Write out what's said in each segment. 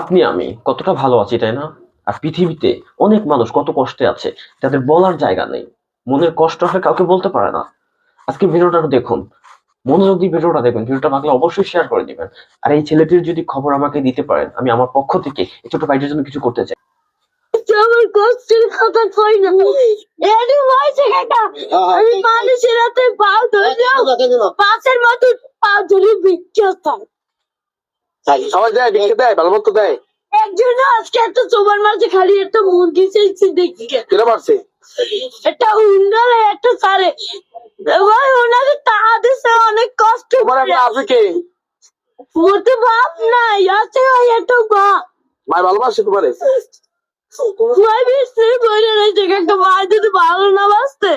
আপনি আমি কতটা ভালো আছি, তাই না? আর পৃথিবীতে অনেক মানুষ কত কষ্টে আছে, তাদের বলার জায়গা নেই। মনের কষ্ট আসলে কাউকে বলতে পারে না। আজকে ভিডিওটা দেখুন, মনোযোগ দিয়ে ভিডিওটা দেখবেন। ভিডিওটা ভালো লাগলে অবশ্যই শেয়ার করে দিবেন। আর এই ছেলেটির যদি খবর আমাকে দিতে পারেন, আমি আমার পক্ষ থেকে এই ছোট ভাইটির জন্য কিছু করতে চাই। আমার কষ্টের কথা কই না, এটি হয়েছে কেটা আমি মানুষের হাতে পা ধরে পাশের মতো পা ধরে বিখ্যাত সবাই দেয়, দেখতে দেয়, ভালো মতো দেয়। একজন আজকে একটা তোমার মাঝে খালি একটা মুরগি চাইছি দেখি কেন পারছে? একটা উন্ডার একটা সারে ভাই ওনাকে টাকা দিছে অনেক কষ্ট তোমার একটা আছে কে? মতো বাপ নাই আছে ওই একটা বাপ ভাই ভালোবাসে তোমারে? ভাই বিশ্বে বলে রয়েছে একটা ভাই যদি ভালো না বাসতে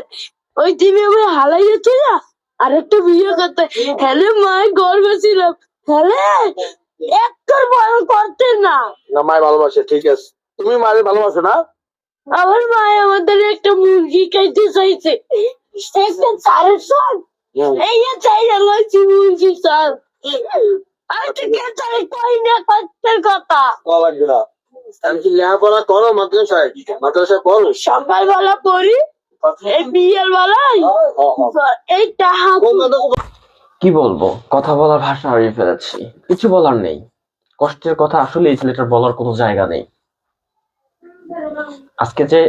ওই টিভি আমি হালাই গেছি না আর একটা বিয়ে করতে হেলে মায়ের গর্ব ছিল হেলে একটার বড় করতে না না, মায় ভালোবাসে, ঠিক আছে। তুমি মায়ের ভালোবাসো না? আমার মায় আমাদের একটা মুরগি খাইতে চাইছে একটা চারের সব এই চাই লাগছে মুরগি চাল আমি তো কেতারে কই না কষ্টের কথা লাগবে না। আমি কি লেখাপড়া করো? মাদ্রাসায় পড়ো? সকালবেলা পড়ি এই বিয়ের বেলায় এই টাহা কি বলবো, কথা বলার ভাষা হারিয়ে ফেলেছি। কিছু বলার নেই। কষ্টের কথা আসলে এই ছেলেটার বলার কোনো জায়গা নেই। আজকে যে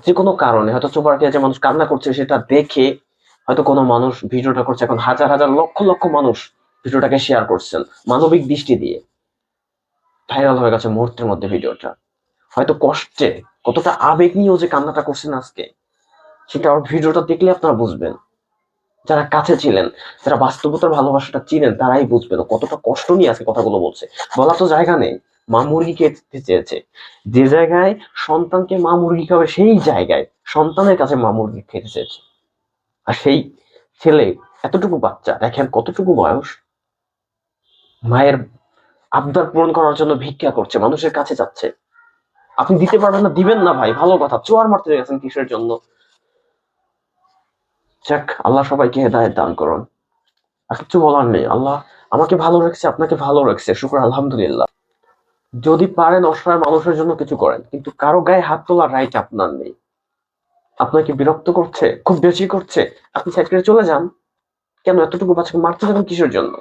যে কোনো কারণে হয়তো চোপাটিয়া যে মানুষ কান্না করছে সেটা দেখে হয়তো কোনো মানুষ ভিডিওটা করছে, এখন হাজার হাজার লক্ষ লক্ষ মানুষ ভিডিওটাকে শেয়ার করছেন মানবিক দৃষ্টি দিয়ে। ভাইরাল হয়ে গেছে মুহূর্তের মধ্যে ভিডিওটা। হয়তো কষ্টে কতটা আবেগ নিয়েও যে কান্নাটা করছেন আজকে, সেটা আমার ভিডিওটা দেখলে আপনারা বুঝবেন। যারা কাছে ছিলেন, যারা বাস্তবতার ভালোবাসাটা চিনেন, তারাই বুঝবেন ও কতটা কষ্ট নিয়ে আজকে কথাগুলো বলছে। বলা তো জায়গা নেই, মা মুরগি খেতে চেয়েছে। যে জায়গায় সন্তানকে মা মুরগি খাবে, সেই জায়গায় সন্তানের কাছে মা মুরগি খেতে চেয়েছে। আর সেই ছেলে, এতটুকু বাচ্চা, দেখেন কতটুকু বয়স, মায়ের আবদার পূরণ করার জন্য ভিক্ষা করছে, মানুষের কাছে যাচ্ছে। আপনি দিতে পারবেন না, দিবেন না ভাই, ভালো কথা। চোয়ার মারতে গেছেন কিসের জন্য? যাক, আল্লাহ সবাইকে হেদায়েত দান করুন। আর কিছু বলার নেই। আল্লাহ আমাকে ভালো রাখছে, আপনাকে ভালো রাখছে, শুকর আলহামদুলিল্লাহ। যদি পারেন অসহায় মানুষের জন্য কিছু করেন, কিন্তু কারো গায়ে হাত তোলার রাইট আপনার নেই। আপনাকে বিরক্ত করছে, খুব বেশি করছে, আপনি সাইড করে চলে যান। কেন এতটুকু বাচ্চাকে মারতে যাবেন কিসের জন্য?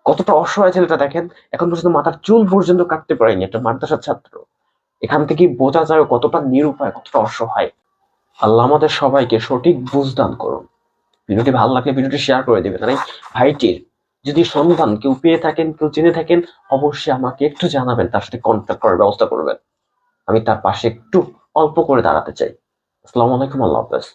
কতটা অসহায় ছেলেটা দেখেন, এখন পর্যন্ত মাথার চুল পর্যন্ত কাটতে পারেনি, একটা মাদ্রাসার ছাত্র। এখান থেকে বোঝা যায় ও কতটা নিরুপায়, কতটা অসহায়। আল্লাহ আমাদের সবাইকে সঠিক বুঝ দান করুন। ভিডিওটি ভালো লাগলে ভিডিওটি শেয়ার করে দিবেন। আর এই ভাইটির যদি সন্ধান কেউ পেয়ে থাকেন, কেউ চিনে থাকেন, অবশ্যই আমাকে একটু জানাবেন, তার সাথে কন্ট্যাক্ট করার ব্যবস্থা করবেন। আমি তার পাশে একটু অল্প করে দাঁড়াতে চাই। আসসালামু আলাইকুম, আল্লাহ হাফেজ।